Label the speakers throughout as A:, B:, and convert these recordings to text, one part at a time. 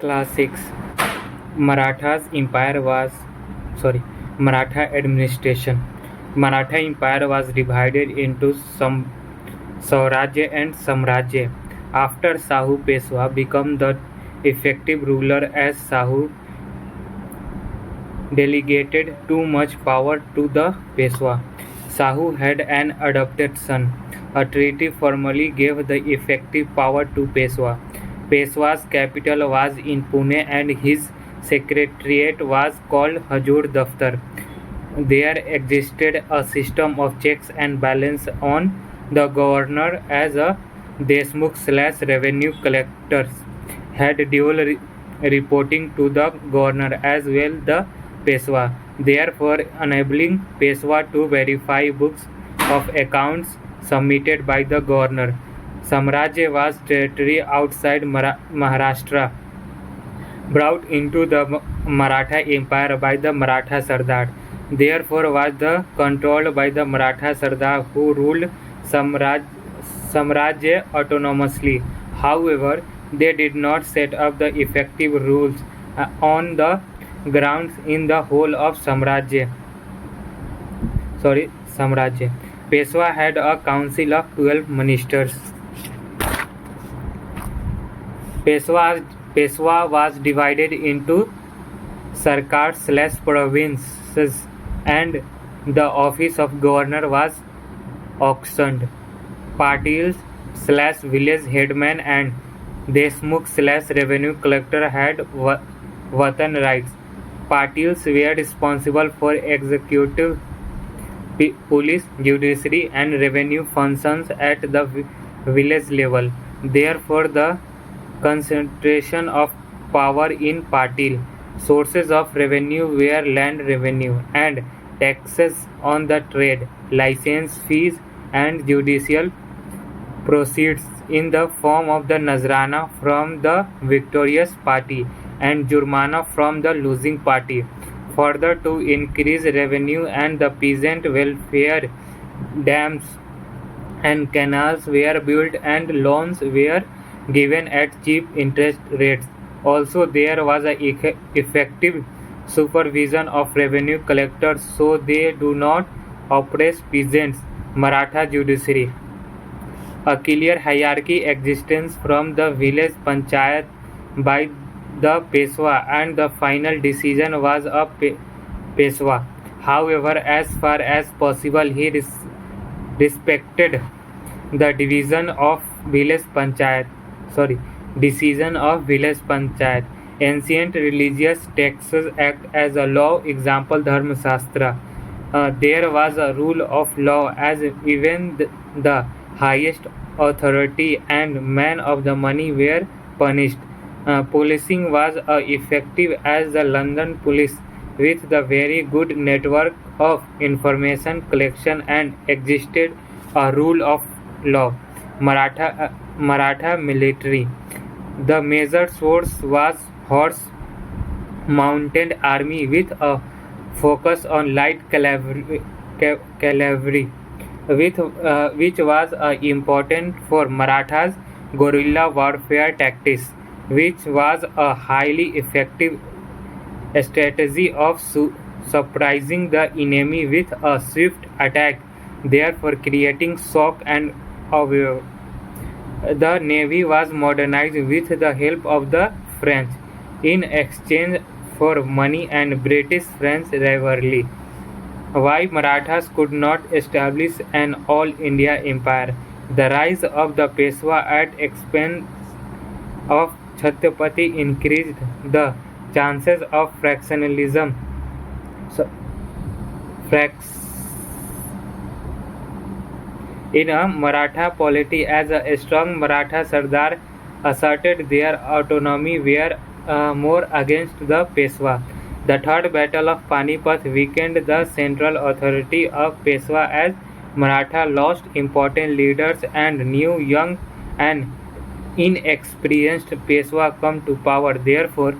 A: Class 6. Maratha's empire was Maratha administration. Maratha empire was divided into some Swarajya and Samrajya. After Sahu Peshwa became the effective ruler as Sahu delegated too much power to the Peshwa. Sahu had an adopted son. A treaty formally gave the effective power to Peshwa. Peshwa's capital was in Pune and his secretariat was called Hajur Daftar. There existed a system of checks and balance on the governor as a Deshmukh/revenue collectors had dual reporting to the governor as well the Peshwa, therefore enabling Peshwa to verify books of accounts submitted by the governor. Samrajya was territory outside Maharashtra, brought into the Maratha Empire by the Maratha Sardar. Therefore was controlled by the Maratha Sardar who ruled Samrajya autonomously. However, they did not set up the effective rules on the grounds in the whole of Samrajya. Peshwa had a council of 12 ministers. Peshwa was divided into Sarkar/provinces and the office of governor was auctioned. Patils/village headman and Deshmukh/revenue collector had Vatan rights. Patils were responsible for executive, police, judiciary and revenue functions at the village level. Therefore, the concentration of power in Patil. Sources of revenue were land revenue and taxes on the trade, license fees and judicial proceeds in the form of the Nazrana from the victorious party and Jurmana from the losing party. Further, to increase revenue and the peasant welfare, dams and canals were built and loans were given at cheap interest rates. Also, there was a effective supervision of revenue collectors so they do not oppress peasants. Maratha judiciary. A clear hierarchy exists from the village panchayat by the Peshwa and the final decision was a Peshwa. However, as far as possible, he respected the decision of village panchayat. Ancient religious texts act as a law. Example, Dharma Shastra. There was a rule of law as even the highest authority and men of the money were punished. Policing was effective as the London police with the very good network of information collection and existed a rule of law. Maratha military. The major source was horse mounted army with a focus on light cavalry, which was important for Marathas' guerrilla warfare tactics, which was a highly effective strategy of surprising the enemy with a swift attack, therefore creating shock and awe. The navy was modernized with the help of the French in exchange for money and British-French rivalry. Why Marathas could not establish an all-India empire? The rise of the Peshwa at expense of Chhatrapati increased the chances of fractionalism. In a Maratha polity, as a strong Maratha Sardar asserted their autonomy were more against the Peshwa. The Third Battle of Panipat weakened the central authority of Peshwa as Maratha lost important leaders and new, young and inexperienced Peshwa come to power. Therefore,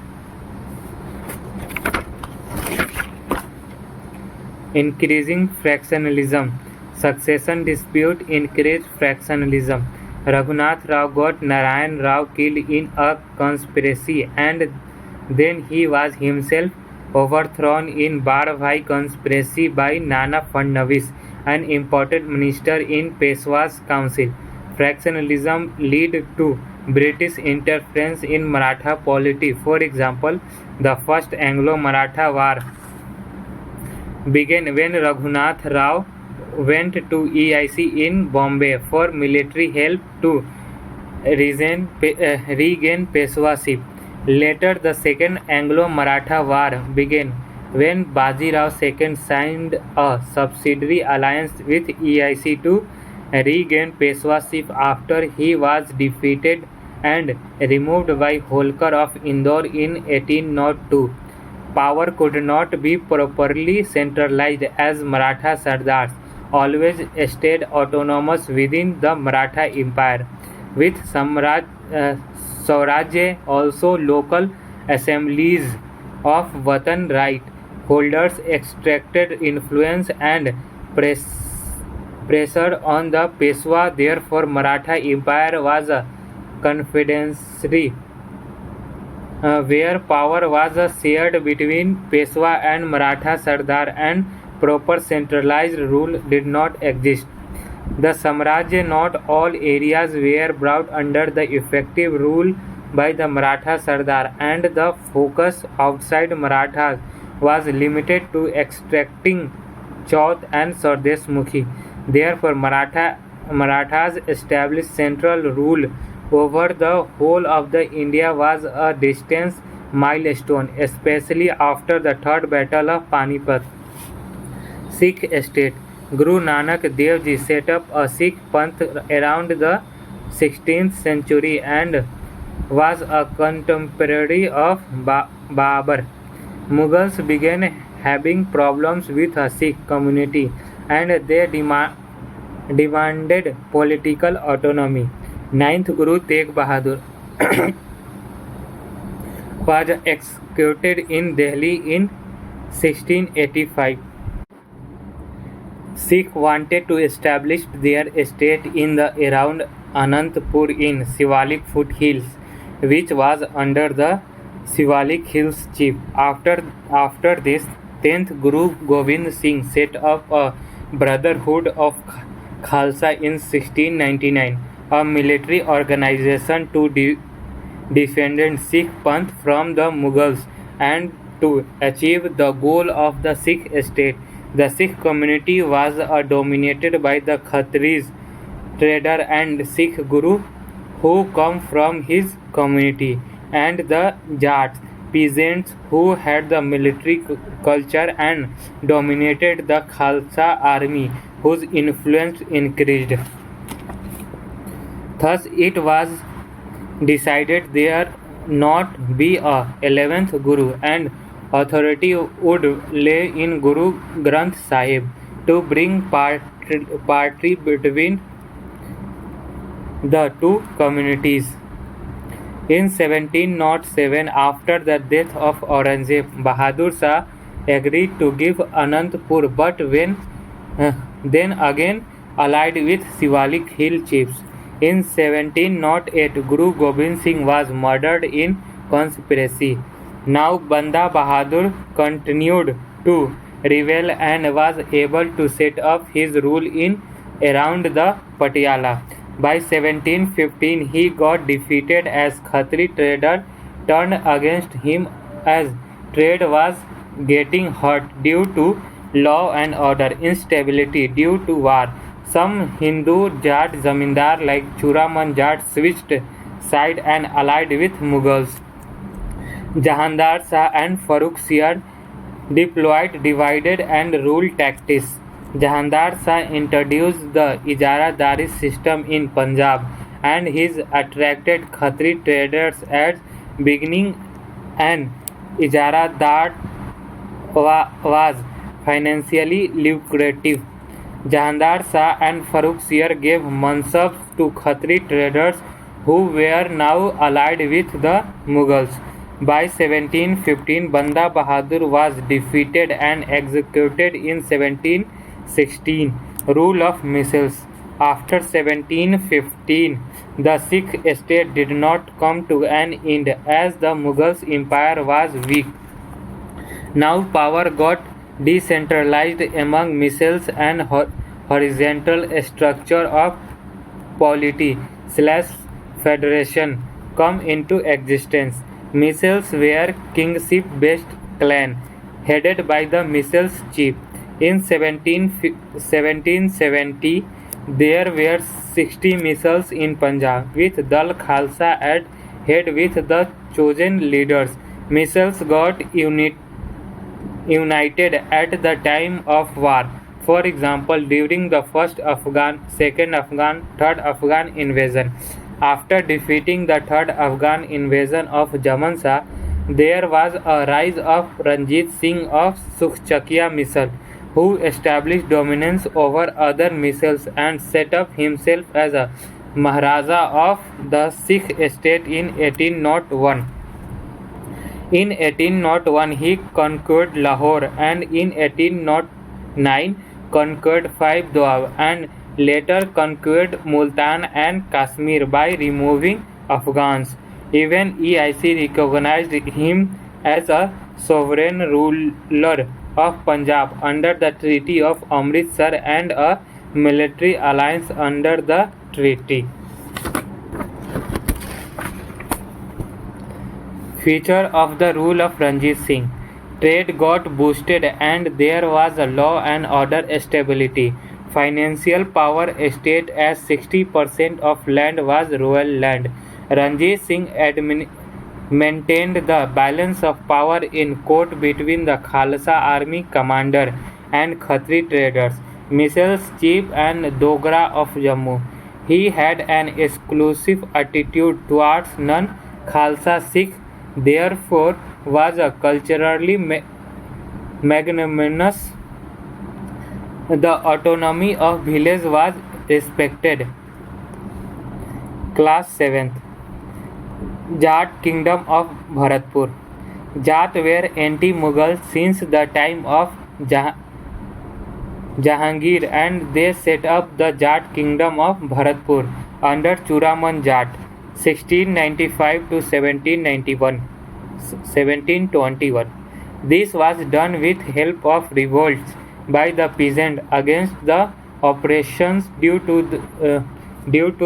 A: increasing fractionalism. Succession dispute increased fractionalism. Raghunath Rao got Narayan Rao killed in a conspiracy, and then he was himself overthrown in Barbhai conspiracy by Nana Fadnavis, an important minister in Peshwa's council. Fractionalism led to British interference in Maratha polity. For example, the First Anglo-Maratha War began when Raghunath Rao went to EIC in Bombay for military help to regain Peshwaship. Later, the Second Anglo-Maratha War began when Bajirao II signed a subsidiary alliance with EIC to regain Peshwaship after he was defeated and removed by Holkar of Indore in 1802. Power could not be properly centralized as Maratha Sardars always stayed autonomous within the Maratha Empire. With Swarajya, also local assemblies of Watan right holders extracted influence and pressure on the Peshwa. Therefore, Maratha Empire was a confederacy where power was shared between Peshwa and Maratha Sardar, and proper centralized rule did not exist. The Samrajya, not all areas were brought under the effective rule by the Maratha Sardar, and the focus outside Marathas was limited to extracting Chauth and Sardeshmukhi. Therefore, Marathas established central rule over the whole of the India was a distant milestone, especially after the Third Battle of Panipat. Sikh state. Guru Nanak Dev Ji set up a Sikh Panth around the 16th century and was a contemporary of Babur. Mughals began having problems with the Sikh community and they demanded political autonomy. Ninth Guru Tegh Bahadur was executed in Delhi in 1685. Sikhs wanted to establish their state in the around Anantapur in Shivalik foothills, which was under the Shivalik Hills chief. After this, 10th Guru Gobind Singh set up a Brotherhood of Khalsa in 1699, a military organization to defend Sikh Panth from the Mughals and to achieve the goal of the Sikh state. The Sikh community was dominated by the Khatris, trader and Sikh Guru who come from his community, and the Jats, peasants who had the military culture and dominated the Khalsa army, whose influence increased. Thus, it was decided there not be a 11th Guru, and authority would lay in Guru Granth Sahib to bring parity between the two communities. In 1707, after the death of Aurangzeb, Bahadur Shah agreed to give Anantapur, but then again allied with Shivalik hill chiefs. In 1708, Guru Gobind Singh was murdered in conspiracy. Now Banda Bahadur continued to rebel and was able to set up his rule in around the Patiala. By 1715, he got defeated as Khatri trader turned against him as trade was getting hurt due to law and order instability due to war. Some Hindu Jat zamindar like Churaman Jat switched side and allied with Mughals. Jahandar Shah and Farooq Siyar deployed divided and rule tactics. Jahandar Shah introduced the Ijaradari system in Punjab, and his attracted Khatri traders at beginning, and Ijaradar was financially lucrative. Jahandar Shah and Farooq Siyar gave mansabs to Khatri traders who were now allied with the Mughals. By 1715, Banda Bahadur was defeated and executed in 1716. Rule of missiles. After 1715, the Sikh state did not come to an end as the Mughal Empire was weak. Now power got decentralized among missiles and horizontal structure of polity/federation come into existence. Missiles were kingship-based clan headed by the missiles chief. In 1770, there were 60 missiles in Punjab, with Dal Khalsa at head with the chosen leaders. Missiles got united at the time of war. For example, during the first Afghan, second Afghan, third Afghan invasion. After defeating the third Afghan invasion of Jaman Shah, there was a rise of Ranjit Singh of Sukhchakia missile, who established dominance over other missiles and set up himself as a Maharaja of the Sikh state in 1801. In 1801, he conquered Lahore, and in 1809 conquered Five Doab, and later conquered Multan and Kashmir by removing Afghans. Even EIC recognized him as a sovereign ruler of Punjab under the Treaty of Amritsar and a military alliance under the treaty. Feature of the rule of Ranjit Singh. Trade got boosted and there was a law and order stability. Financial power stayed as 60% of land was royal land. Ranjit Singh maintained the balance of power in court between the Khalsa army commander and Khatri traders, missiles chief and Dogra of Jammu. He had an exclusive attitude towards non-Khalsa Sikh, therefore was a culturally magnanimous. The autonomy of village was respected. Class 7th. Jat Kingdom of Bharatpur. Jat were anti-Mughal since the time of Jahangir, and they set up the Jat Kingdom of Bharatpur under Churaman Jat 1695 to 1721. This was done with help of revolts by the peasant against the oppressions due to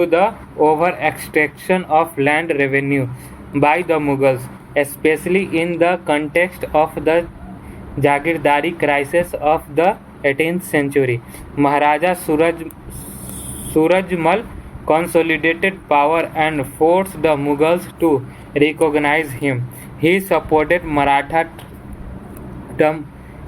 A: the over-extraction of land revenue by the Mughals, especially in the context of the Jagirdari crisis of the 18th century. Maharaja Surajmal consolidated power and forced the Mughals to recognize him. He supported Maratha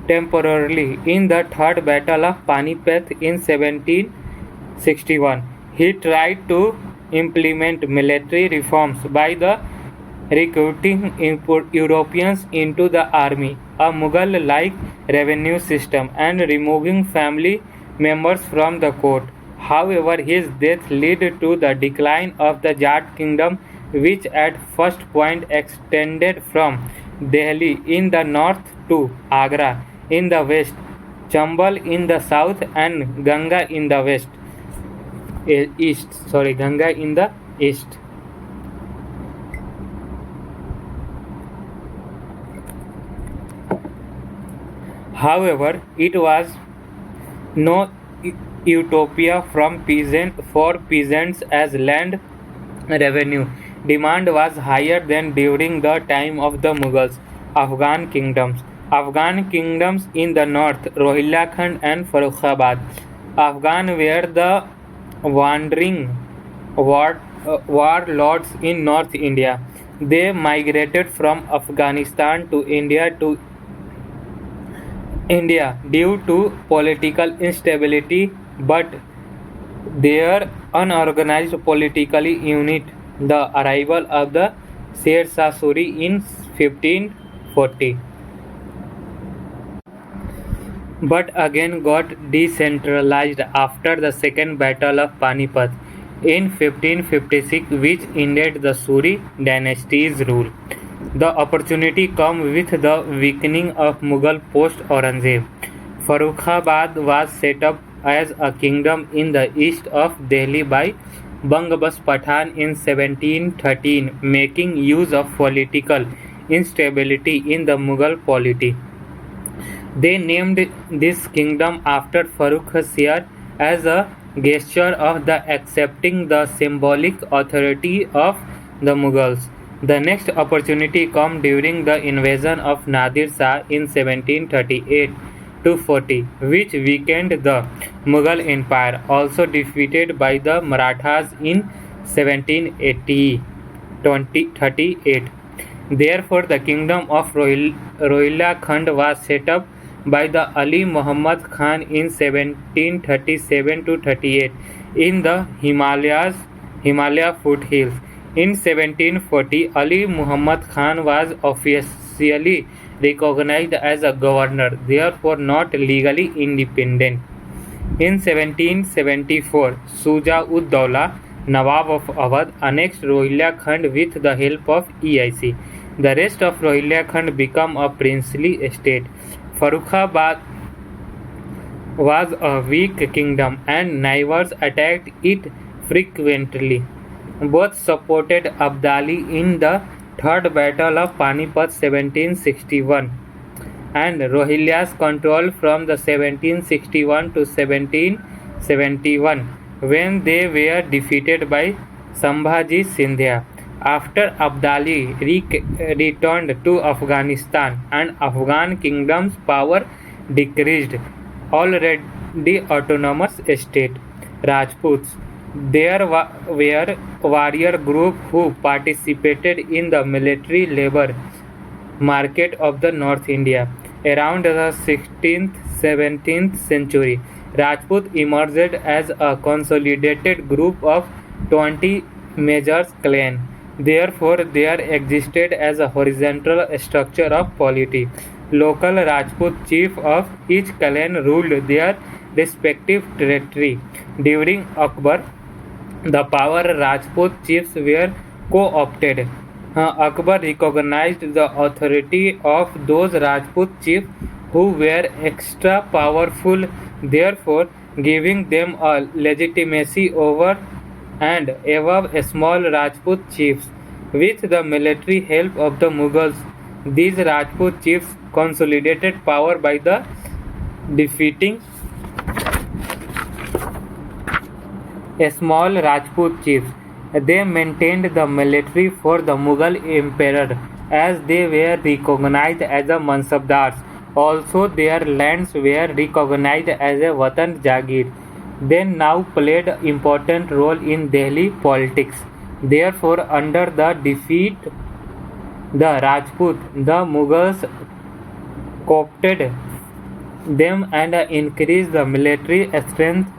A: temporarily in the Third Battle of Panipat in 1761. He tried to implement military reforms by recruiting Europeans into the army, a Mughal-like revenue system, and removing family members from the court. However, his death led to the decline of the Jat kingdom, which at first point extended from Delhi in the north to Agra in the west, Chambal in the south, and Ganga in the east. However, it was no utopia for peasants as land revenue demand was higher than during the time of the Mughals. Afghan kingdoms in the north, Rohilkhand and Farrukhabad. Afghan were the wandering warlords in North India. They migrated from Afghanistan to India due to political instability, but their unorganized political unit, the arrival of the Sher Shah Suri in 1540, but again got decentralized after the Second Battle of Panipat in 1556, which ended the Suri dynasty's rule. The opportunity came with the weakening of Mughal post-Aurangzeb. Farrukhabad was set up as a kingdom in the east of Delhi by Bangabas Pathan in 1713, making use of political instability in the Mughal polity. They named this kingdom after Farrukh Siyar as a gesture of the accepting the symbolic authority of the Mughals. The next opportunity came during the invasion of Nadir Shah in 1738 to 40, which weakened the Mughal Empire, also defeated by the Marathas in 1780 38. Therefore, the kingdom of Rohilla Khand was set up by the Ali Muhammad Khan in 1737 to 38 in the Himalaya foothills. In 1740, Ali Muhammad Khan was officially recognized as a governor, therefore not legally independent. In 1774, Shuja-ud-Dawla, Nawab of Awadh, annexed Rohilla Khand with the help of EIC. The rest of Rohilla Khand became a princely state. Farrukhabad was a weak kingdom and neighbors attacked it frequently. Both supported Abdali in the Third Battle of Panipat 1761 and Rohillas control from the 1761 to 1771 when they were defeated by Sambhaji Sindhya. After Abdali returned to Afghanistan and Afghan kingdom's power decreased, already autonomous state, Rajputs. There were warrior groups who participated in the military labor market of the North India. Around the 16th 17th century, Rajput emerged as a consolidated group of 20 major clans. Therefore, there existed as a horizontal structure of polity. Local Rajput chief of each clan ruled their respective territory. During Akbar, the power Rajput chiefs were co-opted. Akbar recognized the authority of those Rajput chiefs who were extra powerful, therefore giving them a legitimacy over and above small Rajput chiefs. With the military help of the Mughals, these Rajput chiefs consolidated power by the defeating small Rajput chiefs. They maintained the military for the Mughal emperor as they were recognized as a Mansabdars. Also, their lands were recognized as a Watan Jagir. They now played an important role in Delhi politics. Therefore, under the defeat the Rajput, the Mughals co-opted them and increased the military strength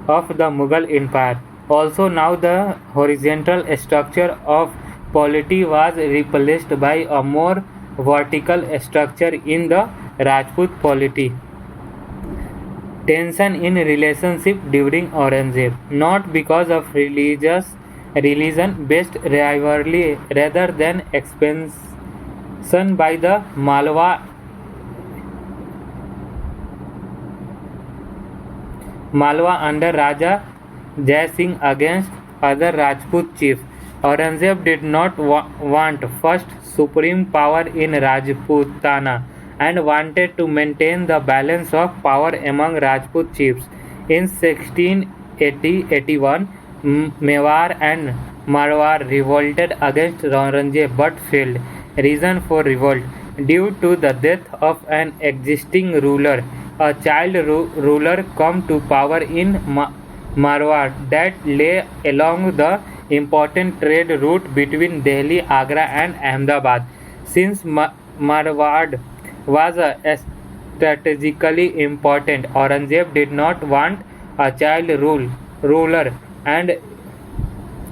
A: of the Mughal Empire. Also, now the horizontal structure of polity was replaced by a more vertical structure in the Rajput polity. Tension in relationship during Aurangzeb, not because of religion-based rivalry rather than expansion by the Malwa under Raja Jai Singh against other Rajput chiefs. Aurangzeb did not want first supreme power in Rajputana and wanted to maintain the balance of power among Rajput chiefs. In 1680-81, Mewar and Marwar revolted against Aurangzeb but failed. Reason for revolt: due to the death of an existing ruler, a child ruler came to power in Marwar that lay along the important trade route between Delhi, Agra and Ahmedabad. Since Marwar was strategically important, Aurangzeb did not want a child ruler and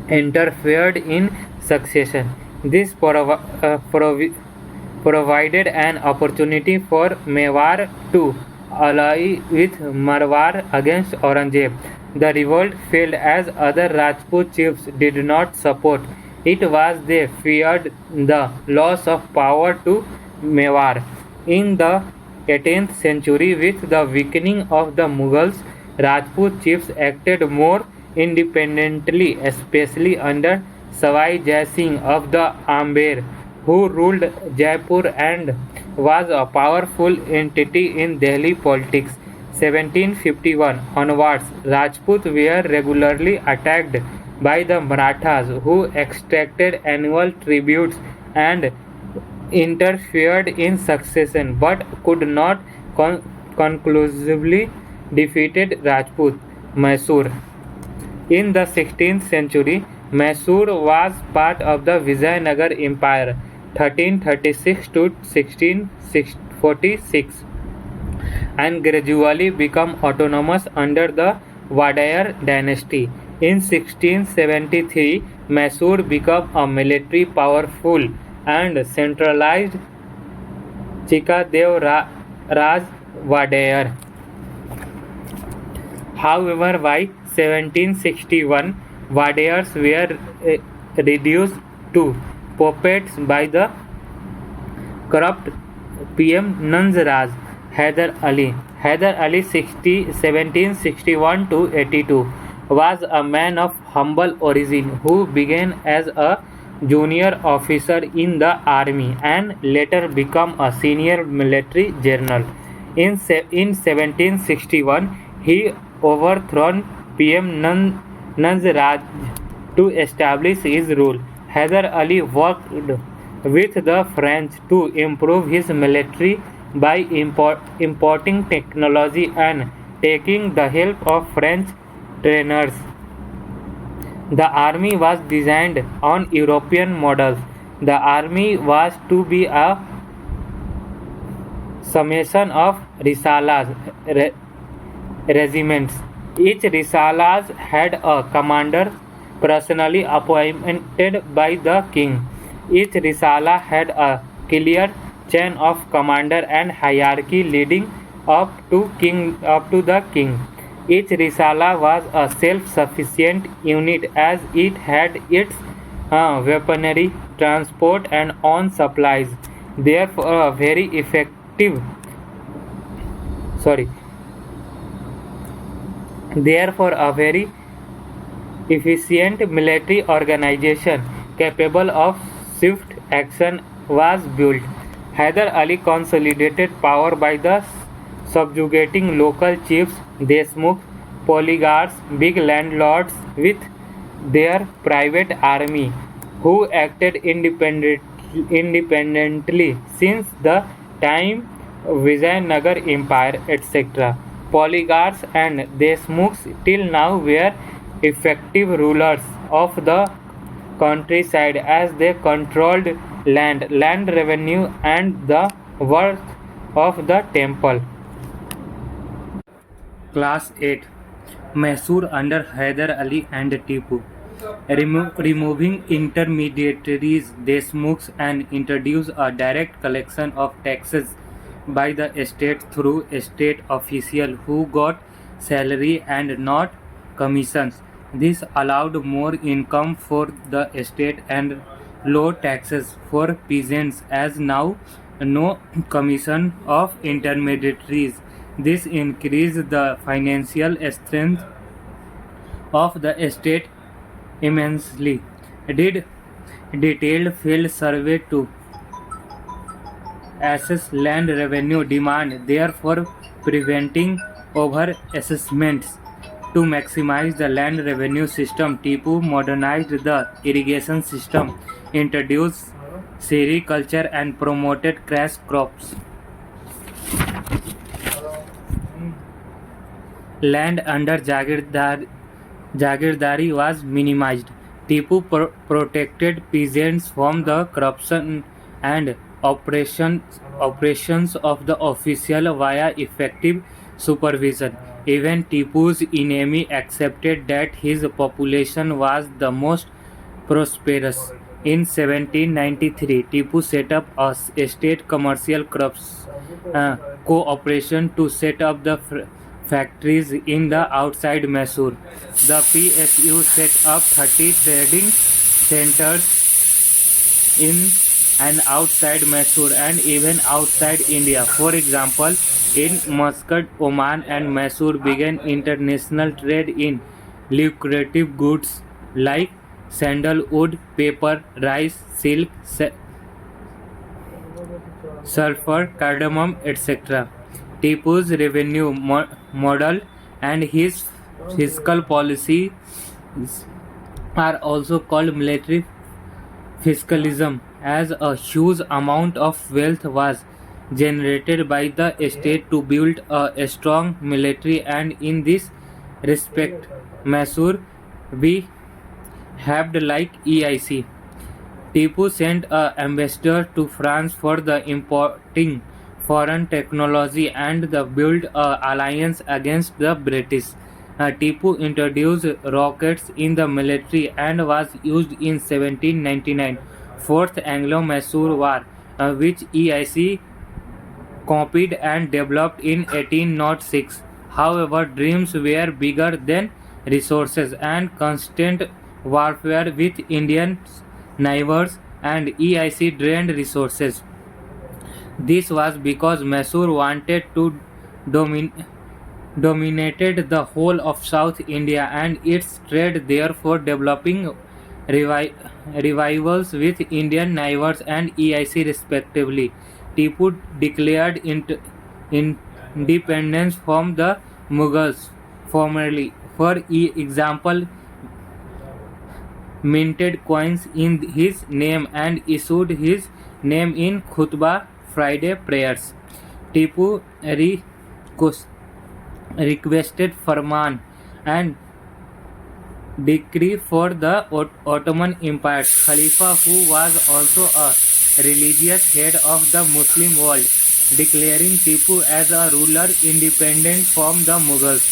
A: interfered in succession. This provided an opportunity for Mewar to ally with Marwar against Aurangzeb. The revolt failed as other Rajput chiefs did not support it was they feared the loss of power to Mewar. In the 18th century, with the weakening of the Mughals, Rajput chiefs acted more independently, especially under Savai Jai Singh of the Amber, who ruled Jaipur and was a powerful entity in Delhi politics. 1751 onwards, Rajputs were regularly attacked by the Marathas, who exacted annual tributes and interfered in succession but could not conclusively defeat Rajput Mysore. In the 16th century, Mysore was part of the Vijayanagar Empire 1336 to 1646 and gradually became autonomous under the Wadayar dynasty. In 1673, Mysore became a military powerful and centralized Chikadev Raj Wadayar. However, by 1761, Wadayars were reduced to puppets by the corrupt PM Nanzraj Hyder Ali. Hyder Ali 1761 to 82 was a man of humble origin who began as a junior officer in the army and later became a senior military general. In 1761, he overthrew PM Nanzraj to establish his rule. Hyder Ali worked with the French to improve his military by importing technology and taking the help of French trainers. The army was designed on European models. The army was to be a summation of risalas, regiments. Each risalas had a commander personally appointed by the king. Each risala had a clear chain of commander and hierarchy leading up to the king. Each risala was a self-sufficient unit as it had its weaponry, transport and own supplies. Therefore, a very efficient military organization capable of swift action was built. Hyder Ali consolidated power by the subjugating local chiefs, Deshmukh, Polygars, big landlords with their private army, who acted independently since the time Vijayanagar Empire, etc. Polygars and Deshmukhs till now were effective rulers of the countryside as they controlled land revenue and the worth of the temple. Class 8 Mysore under Hyder Ali and Tipu. Removing intermediaries, Deshmukhs, and introduce a direct collection of taxes by the state through state officials who got salary and not commissions. This allowed more income for the state and low taxes for peasants as now no commission of intermediaries. This increased the financial strength of the state immensely. Did detailed field survey to assess land revenue demand, therefore preventing over assessments. To maximize the land revenue system, Tipu modernized the irrigation system, introduced sericulture and promoted cash crops. Land under Jagirdari was minimized. Tipu protected peasants from the corruption and operations of the official via effective supervision. Even Tipu's enemy accepted that his population was the most prosperous. In 1793, Tipu set up a state commercial crops cooperation to set up the factories in the outside Mysore. The PSU set up 30 trading centers in and outside Mysore and even outside India. For example, in Muscat, Oman and Mysore began international trade in lucrative goods like sandalwood, paper, rice, silk, sulfur, cardamom, etc. Tipu's revenue model and his fiscal policies are also called military fiscalism, as a huge amount of wealth was generated by the state to build a strong military, and in this respect, Mysore behaved like EIC. Tipu sent an ambassador to France for the importing foreign technology and the build a alliance against the British. Tipu introduced rockets in the military and was used in 1799 Fourth Anglo-Mysore War, which EIC copied and developed in 1806. However, dreams were bigger than resources, and constant warfare with Indian neighbors and EIC drained resources. This was because Mysore wanted to dominated the whole of South India and its trade, therefore developing revivals with Indian neighbors and EIC respectively. Tipu declared independence from the Mughals formally. For example, minted coins in his name and issued his name in khutbah Friday prayers. Tipu requested Farman and decree for the Ottoman Empire. Khalifa, who was also a religious head of the Muslim world, declaring Tipu as a ruler independent from the Mughals.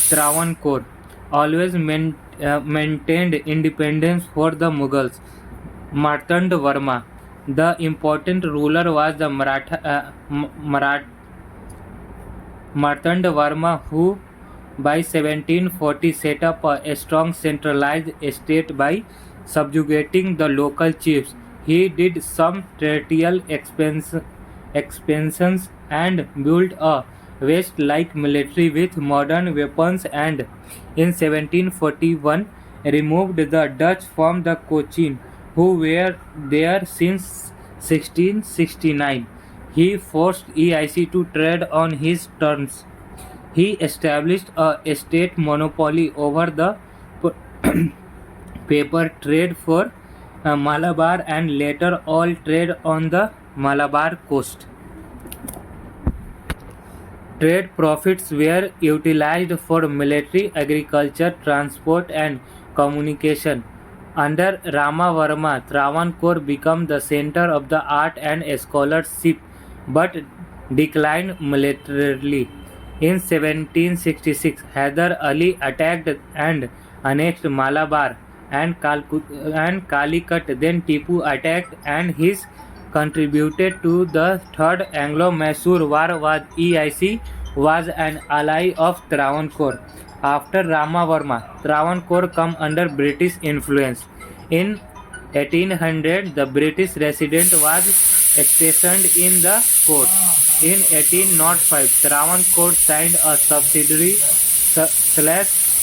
A: Travancore always maintained independence for the Mughals. Martanda Varma, the important ruler, was the Martanda Varma, who by 1740 set up a strong centralized state by subjugating the local chiefs. He did some territorial expansions and built a West-like military with modern weapons, and in 1741 removed the Dutch from the Cochin, who were there since 1669. He forced EIC to trade on his terms. He established a state monopoly over the paper trade for Malabar and later all trade on the Malabar coast. Trade profits were utilized for military, agriculture, transport, and communication. Under Ramavarma, Travancore became the center of the art and scholarship, but declined militarily. In 1766, Hyder Ali attacked and annexed Malabar and Calicut. Then Tipu attacked, and his contributed to the Third Anglo-Mysore War. EIC was an ally of Travancore. After Ramavarma, Travancore came under British influence. In 1800, the British resident was stationed in the court. In 1805, Travancore signed a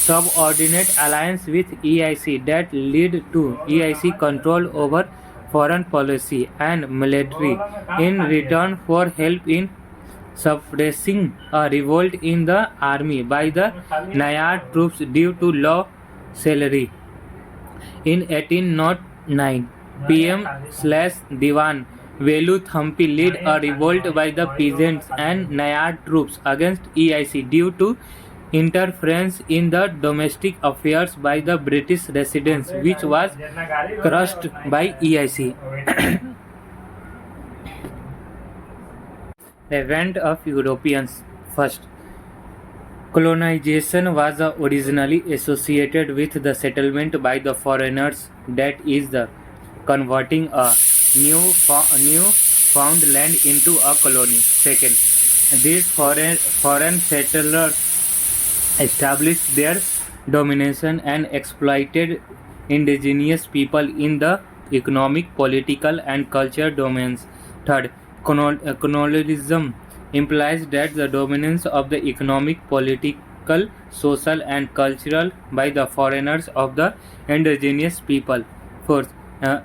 A: subordinate alliance with EIC that led to EIC control over foreign policy and military in return for help in suppressing a revolt in the army by the Nayar troops due to low salary. In 1809, PM/Diwan Velu Thampi led a revolt by the peasants and Nayar troops against EIC due to interference in the domestic affairs by the British residents, which was crushed by EIC. Advent of Europeans. First, colonization was originally associated with the settlement by the foreigners, that is, the converting a new found land into a colony. Second, these foreign settlers established their domination and exploited indigenous people in the economic, political, and cultural domains. Third, colonialism implies that the dominance of the economic, political, social, and cultural by the foreigners of the indigenous people. Fourth, uh,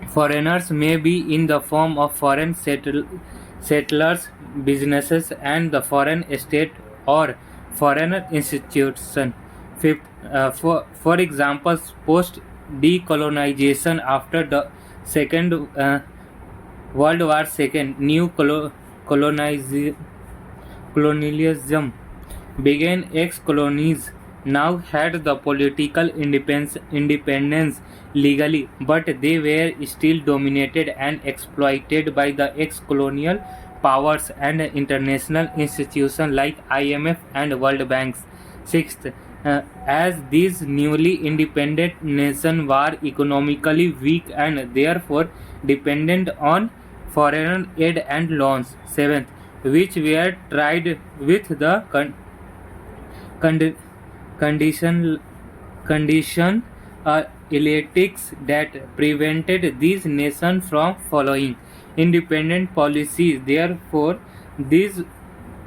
A: foreigners may be in the form of foreign settlers, businesses, and the foreign state or foreign institution. Fifth, for example, post decolonization after the Second World War II, new colonialism began. Ex-colonies now had the political independence legally, but they were still dominated and exploited by the ex-colonial powers and international institutions like IMF and World Banks. Sixth, as these newly independent nations were economically weak and therefore dependent on foreign aid and loans. Seventh, which were tried with the Condi- condition condition elitics that prevented these nations from following independent policies. Therefore, this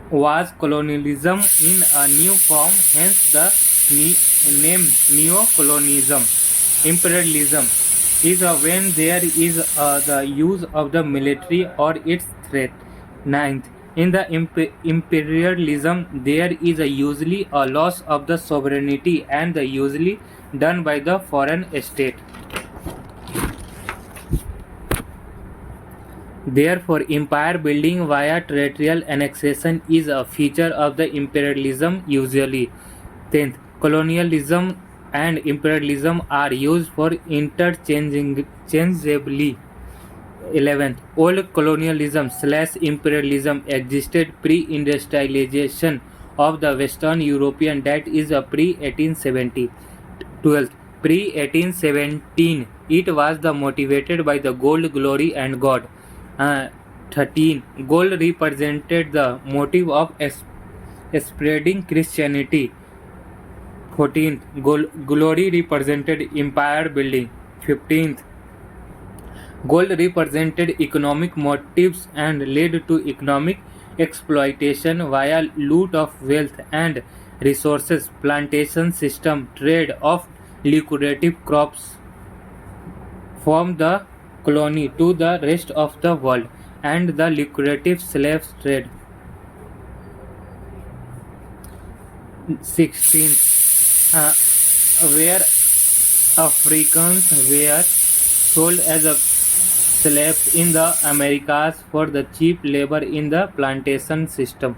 A: was colonialism in a new form, hence the name neo-colonialism. Imperialism is when there is the use of the military or its threat. Ninth, in the imperialism, there is usually a loss of the sovereignty and usually done by the foreign state. Therefore, empire building via territorial annexation is a feature of the imperialism usually. 10th, colonialism and imperialism are used for interchangeably. 11th, old colonialism / imperialism existed pre-industrialization of the Western European, that is pre-1870. 12th, pre-1817 it was motivated by the gold, glory and God. 13, gold represented the motive of spreading Christianity. 14th, glory represented empire building. 15th, gold represented economic motives and led to economic exploitation via loot of wealth and resources, plantation system, trade of lucrative crops from the colony to the rest of the world, and the lucrative slave trade. 16th, where Africans were sold as slaves in the Americas for the cheap labor in the plantation system.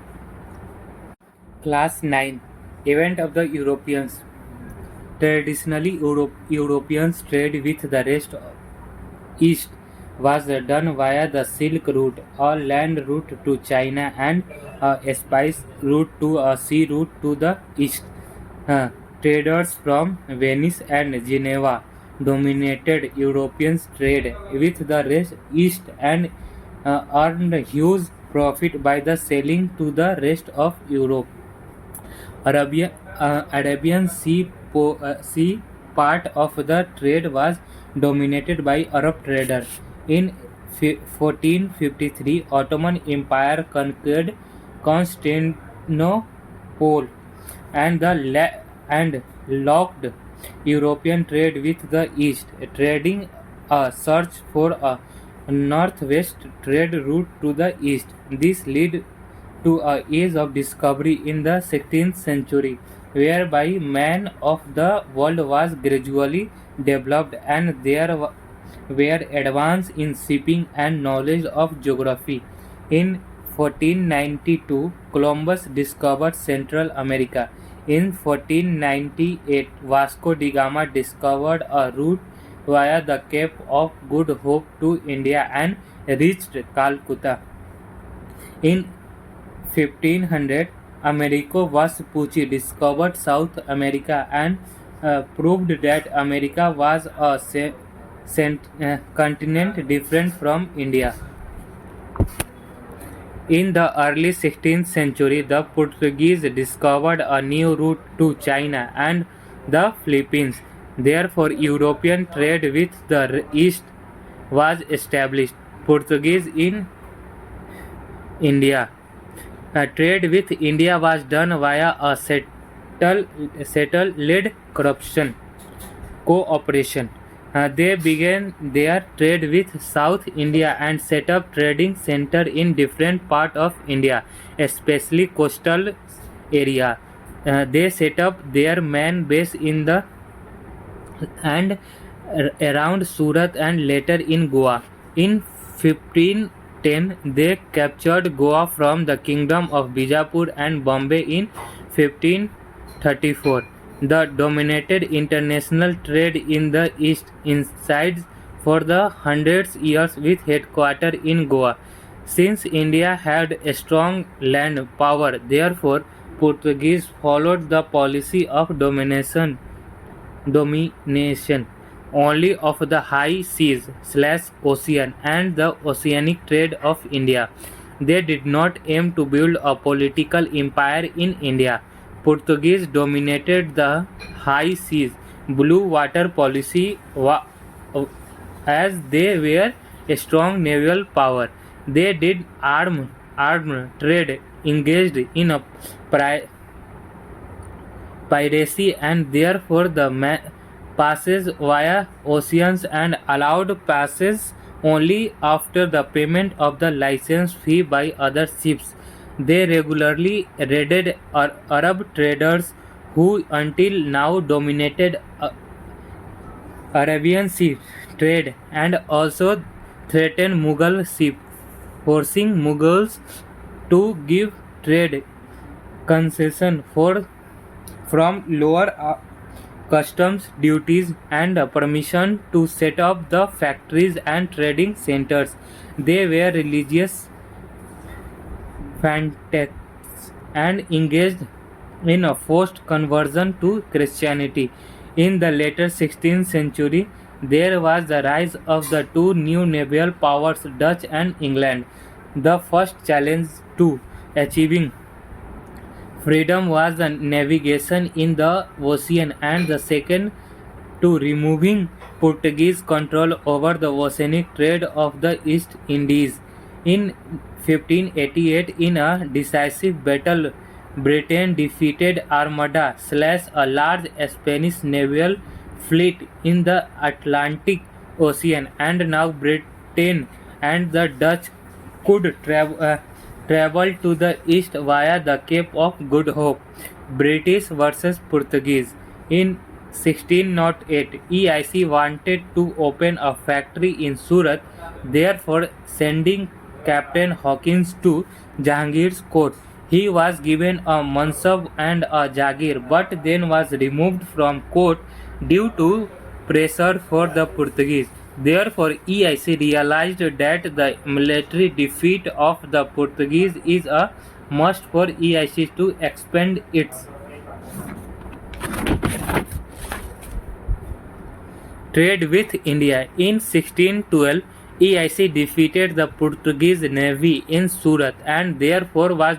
A: Class 9, Event of the Europeans. Traditionally, Europeans trade with the rest of East was done via the Silk Route, a land route to China, and a spice route to a sea route to the east. Traders from Venice and Geneva dominated European trade with the East and earned huge profit by the selling to the rest of Europe. Arabian Sea part of the trade was dominated by Arab traders. In 1453, Ottoman Empire conquered Constantinople and locked European trade with the East, trading a search for a northwest trade route to the East. This led to an age of discovery in the 16th century, whereby man of the world was gradually developed and there were advances in shipping and knowledge of geography. In 1492, Columbus discovered Central America. In 1498, Vasco da Gama discovered a route via the Cape of Good Hope to India and reached Calcutta. In 1500, Amerigo Vespucci discovered South America and proved that America was a continent different from India. In the early 16th century, the Portuguese discovered a new route to China and the Philippines. Therefore, European trade with the East was established. Portuguese in India. Trade with India was done via a settled corruption cooperation. They began their trade with South India and set up trading center in different part of India, especially coastal area. They set up their main base in the and around Surat and later in Goa. In 1510, they captured Goa from the kingdom of Bijapur and Bombay in 1534. The dominated international trade in the east incides for the hundreds years with headquarters in Goa. Since India had a strong land power, therefore Portuguese followed the policy of domination only of the high seas/ocean and the oceanic trade of India. They did not aim to build a political empire in India. Portuguese dominated the high seas blue water policy as they were a strong naval power. They did armed trade, engaged in a piracy and therefore the passes via oceans and allowed passes only after the payment of the license fee by other ships. They regularly raided Arab traders who until now dominated Arabian Sea trade and also threatened Mughal ships, forcing Mughals to give trade concession from lower customs duties and permission to set up the factories and trading centers. They were religious fanatics and engaged in a forced conversion to Christianity. In the later 16th century, there was the rise of the two new naval powers, Dutch and England. The first challenge to achieving freedom was the navigation in the ocean, and the second to removing Portuguese control over the oceanic trade of the East Indies. In 1588, in a decisive battle, Britain defeated Armada / a large Spanish naval fleet in the Atlantic Ocean, and now Britain and the Dutch could travel to the east via the Cape of Good Hope. British versus Portuguese. In 1608, EIC wanted to open a factory in Surat, therefore sending Captain Hawkins to Jahangir's court. He was given a mansab and a jagir, but then was removed from court due to pressure for the Portuguese. Therefore, EIC realized that the military defeat of the Portuguese is a must for EIC to expand its trade with India. In 1612, EIC defeated the Portuguese navy in Surat and therefore was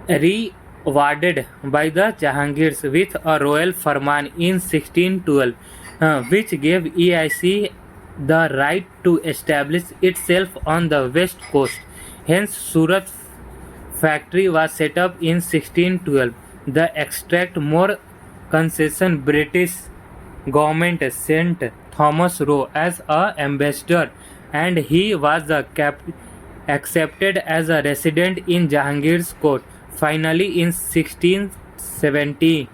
A: rewarded by the Jahangirs with a royal farman in 1612, which gave EIC the right to establish itself on the west coast. Hence, Surat factory was set up in 1612. The extract more concession British government sent Thomas Roe as a ambassador, and he was accepted as a resident in Jahangir's court. Finally, in 1670,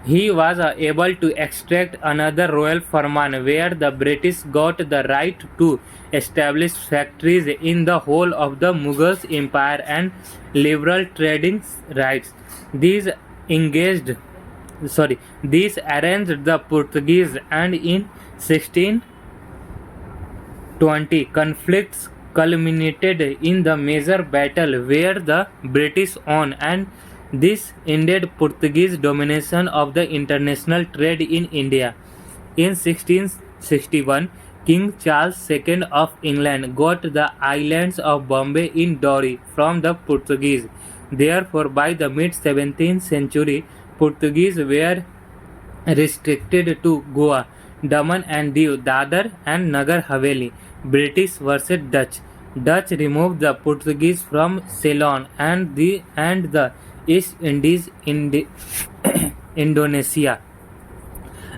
A: he was able to extract another royal farman where the British got the right to establish factories in the whole of the Mughal Empire and liberal trading rights. These arranged the Portuguese, and in 1620 conflicts culminated in the major battle where the British won, and this ended Portuguese domination of the international trade in India. In 1661, King Charles II of England got the islands of Bombay in dowry from the Portuguese. Therefore, by the mid-17th century, Portuguese were restricted to Goa, Daman and Diu, Dadar and Nagar Haveli. British versus Dutch. Dutch removed the Portuguese from Ceylon and the East Indies Indonesia,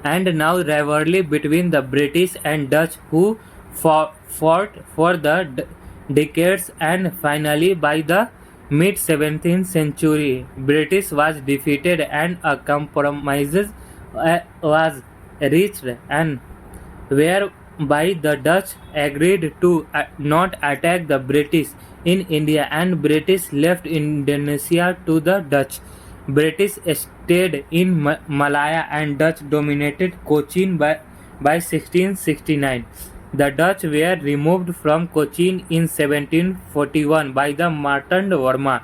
A: and now rivalry between the British and Dutch who fought for the decades, and finally by the mid 17th century British was defeated and a compromise was reached, and whereby the Dutch agreed to not attack the British in India and British left Indonesia to the Dutch. British stayed in Malaya and Dutch dominated Cochin by 1669. The Dutch were removed from Cochin in 1741 by the Martand Varma.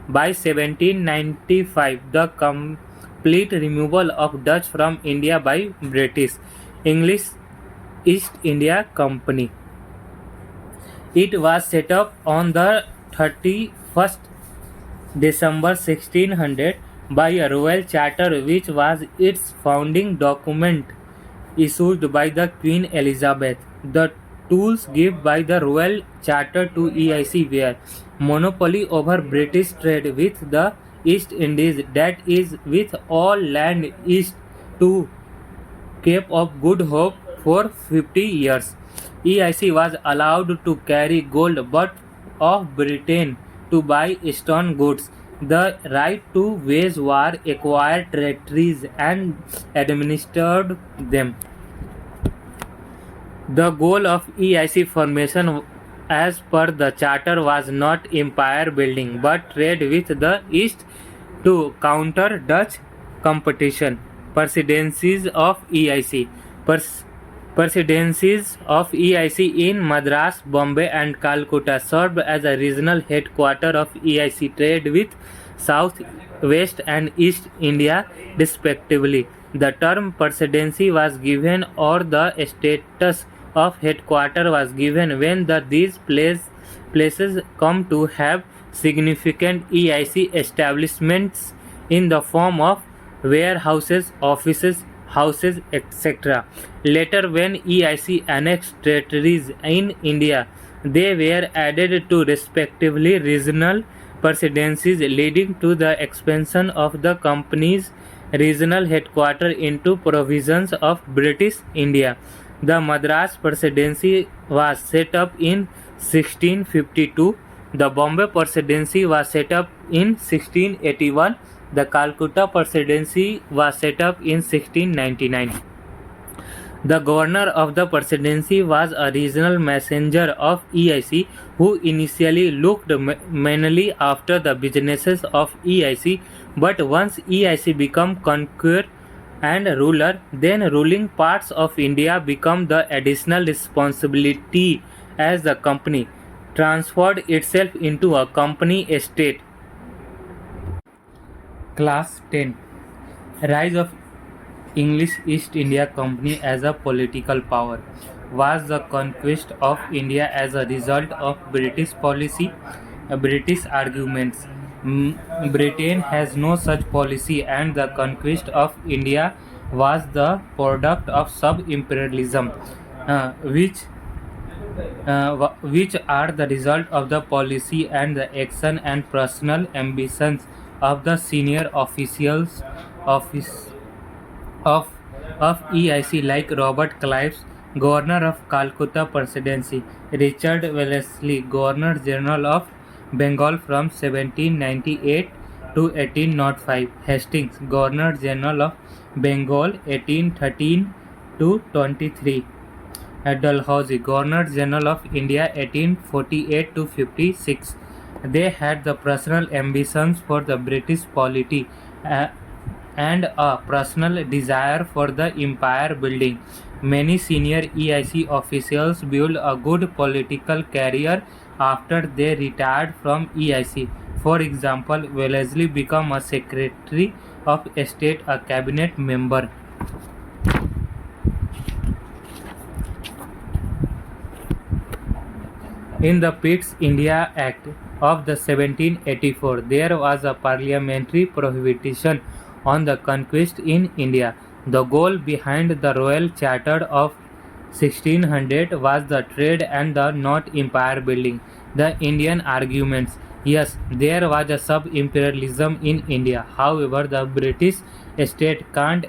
A: By 1795, the complete removal of Dutch from India by British English East India Company. It was set up on the 31st December 1600 by a royal charter which was its founding document issued by the Queen Elizabeth. The tools given by the royal charter to EIC were monopoly over British trade with the East Indies, that is, with all land east to Cape of Good Hope for 50 years. EIC was allowed to carry gold but of Britain to buy stone goods. The right to wage war, acquired territories and administered them. The goal of EIC formation as per the charter was not empire building but trade with the East to counter Dutch competition. Presidencies of EIC. Presidencies of EIC in Madras, Bombay and Calcutta served as a regional headquarter of EIC trade with South, West and East India respectively. The term presidency was given or the status of headquarter was given when these places come to have significant EIC establishments in the form of warehouses, offices, houses, etc. Later, when EIC annexed territories in India, they were added to respectively regional presidencies, leading to the expansion of the company's regional headquarters into provinces of British India. The Madras Presidency was set up in 1652. The Bombay Presidency was set up in 1681. The Calcutta Presidency was set up in 1699. The governor of the presidency was a regional messenger of EIC who initially looked mainly after the businesses of EIC, but once EIC became conqueror and ruler, then ruling parts of India become the additional responsibility as the company transferred itself into a company estate. Class 10. Rise of English East India Company as a political power. Was the conquest of India as a result of British policy? British arguments. Britain has no such policy, and the conquest of India was the product of sub-imperialism, which are the result of the policy and the action and personal ambitions of the senior officials office of EIC like Robert Clive, Governor of Calcutta Presidency, Richard Wellesley, Governor General of Bengal from 1798 to 1805, Hastings, Governor General of Bengal 1813 to 23, Dalhousie, Governor General of India 1848 to 56. They had the personal ambitions for the British polity and a personal desire for the empire building. Many senior EIC officials built a good political career after they retired from EIC. For example, Wellesley became a Secretary of State, a cabinet member. In the Pitt's India Act of the 1784, there was a parliamentary prohibition on the conquest in India. The goal behind the Royal Charter of 1600 was the trade and the not empire building. The Indian arguments: yes, there was a sub-imperialism in India. However, the British state can't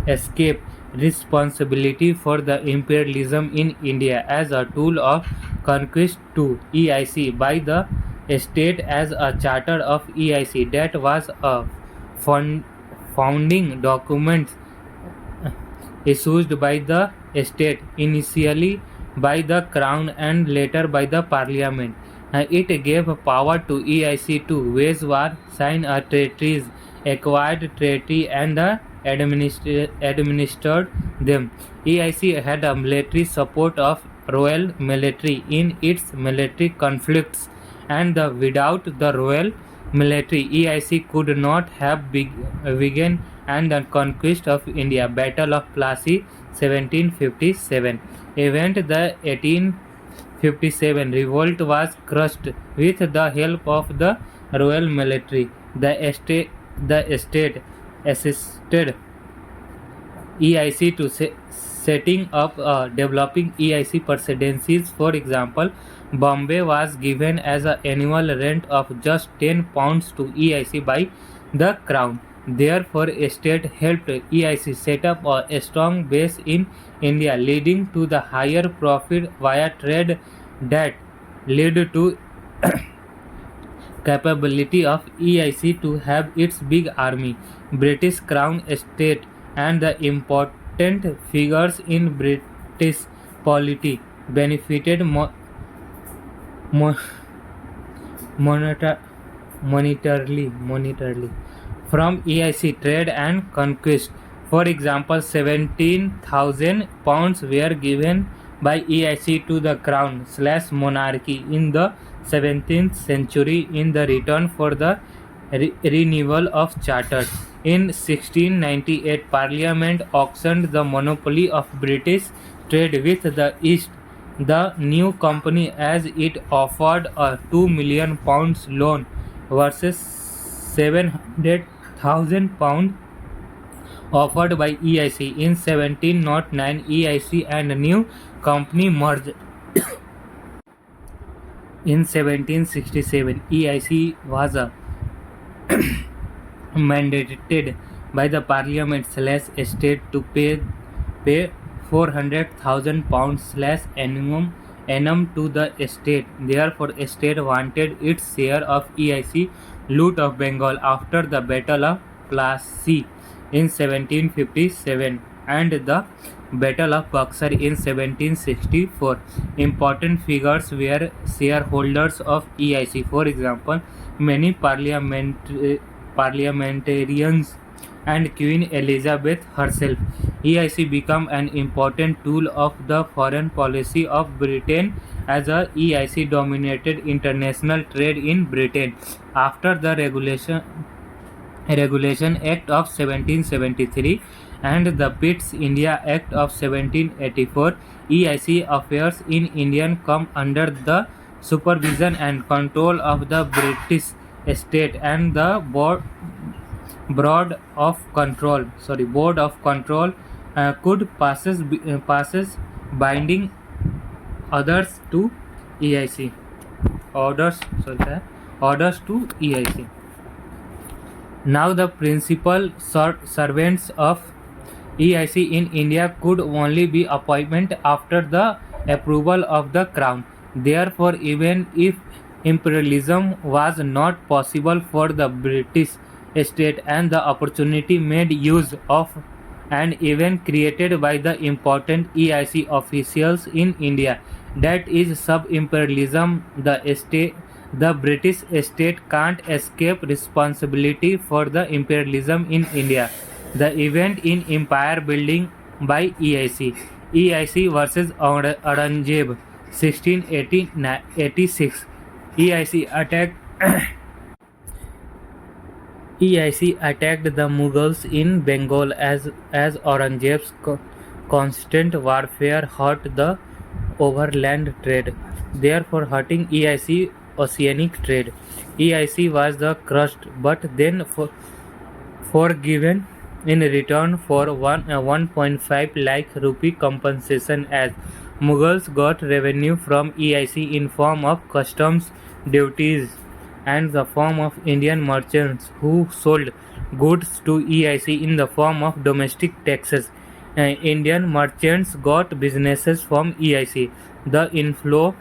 A: escape responsibility for the imperialism in India as a tool of conquest to EIC by the state as a charter of EIC that was a founding document issued by the state, initially by the crown and later by the parliament. It gave power to EIC to wage war, sign a treaties, acquired treaty and administered them. EIC had a military support of Royal Military in its military conflicts, and without the Royal Military, EIC could not have begun and the conquest of India. Battle of Plassey, 1757. Event: the 1857 revolt was crushed with the help of the Royal Military. The state assisted EIC to setting up developing EIC presidencies. For example, Bombay was given as an annual rent of just £10 to EIC by the crown. Therefore, a state helped EIC set up a strong base in India, leading to the higher profit via trade that led to capability of EIC to have its big army. British Crown Estate and the important figures in British polity benefited monetarily from EIC trade and conquest. For example, £17,000 were given by EIC to the crown/monarchy in the 17th century in the return for the renewal of charters. In 1698, Parliament auctioned the monopoly of British trade with the East. The new company, as it offered a £2 million loan versus £700,000 offered by EIC. In 1709, EIC and new company merged. In 1767, EIC was mandated by the Parliament/Estate to pay £400,000/annum to the estate. Therefore, estate wanted its share of EIC loot of Bengal after the Battle of Plassey in 1757 and the Battle of Buxar in 1764. Important figures were shareholders of EIC. For example, many parliamentarians and Queen Elizabeth herself. EIC became an important tool of the foreign policy of Britain as a EIC dominated international trade in Britain. After the Regulation Act of 1773 and the Pitt's India Act of 1784, EIC affairs in India come under the supervision and control of the British state and the Board of Control could passes binding orders to EIC. Orders to EIC. Now, the principal servants of EIC in India could only be appointed after the approval of the crown. Therefore, even if imperialism was not possible for the British state and the opportunity made use of and even created by the important EIC officials in India, that is sub-imperialism, the British state can't escape responsibility for the imperialism in India. The event in empire building by EIC. EIC versus Aurangzeb, 1686. EIC attacked the Mughals in Bengal as Aurangzeb's constant warfare hurt the overland trade, therefore hurting EIC oceanic trade. EIC was crushed but then forgiven in return for 1.5 lakh rupee compensation, as Mughals got revenue from EIC in form of customs duties and the form of Indian merchants who sold goods to EIC in the form of domestic taxes. Indian merchants got businesses from EIC. The inflow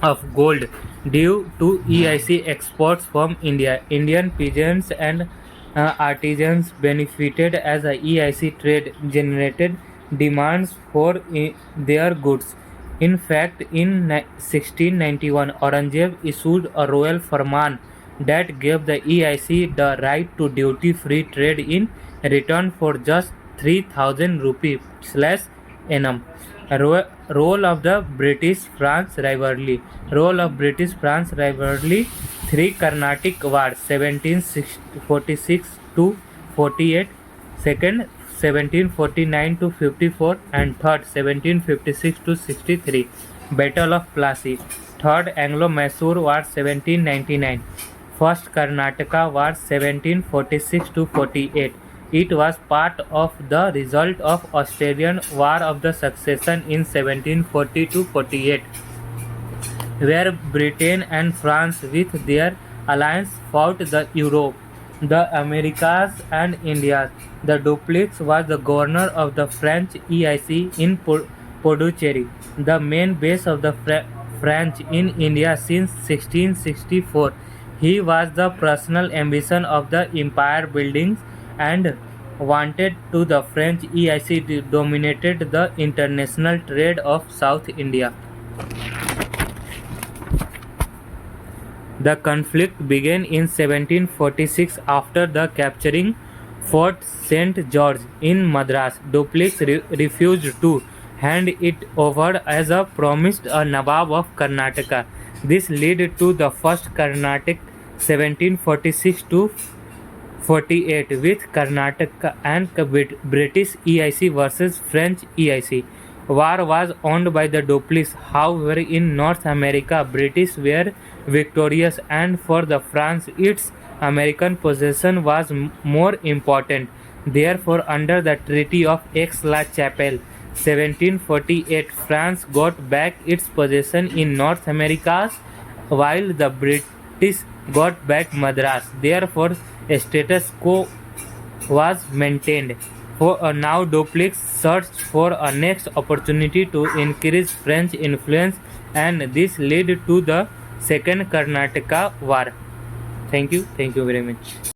A: of gold due to EIC exports from India. Indian peasants and artisans benefited as a EIC trade generated demands for their goods. In fact, in 1691, Aurangzeb issued a royal farman that gave the EIC the right to duty-free trade in return for just 3,000 rupees annum. Role of the British-France rivalry. Role of British-France rivalry. 3 Carnatic Wars 1746 to 48, second 1749 to 54, and third 1756 to 63. Battle of Plassey. Third Anglo-Mysore War 1799. First Karnataka War 1746 to 48. It was part of the result of Australian War of the Succession in 1740 to 48, where Britain and France with their alliance fought the Europe, the Americas and India. The Dupleix was the governor of the French EIC in Puducherry, the main base of the French in India since 1664. He was the personal ambition of the empire buildings and wanted to the French EIC dominated the international trade of South India. The conflict began in 1746 after the capturing Fort St. George in Madras. Dupleix refused to hand it over as a promised a Nawab of Karnataka. This led to the First Carnatic 1746 to 48 with Karnataka and British EIC versus French EIC. War was won by the Dupleix. However, in North America, British were victorious, and for the France, its American possession was more important. Therefore, under the Treaty of Aix-la-Chapelle, 1748, France got back its possession in North America, while the British got back Madras. Therefore, a status quo was maintained. Now Dupleix searched for a next opportunity to increase French influence, and this led to the Second Karnataka War. Thank you very much.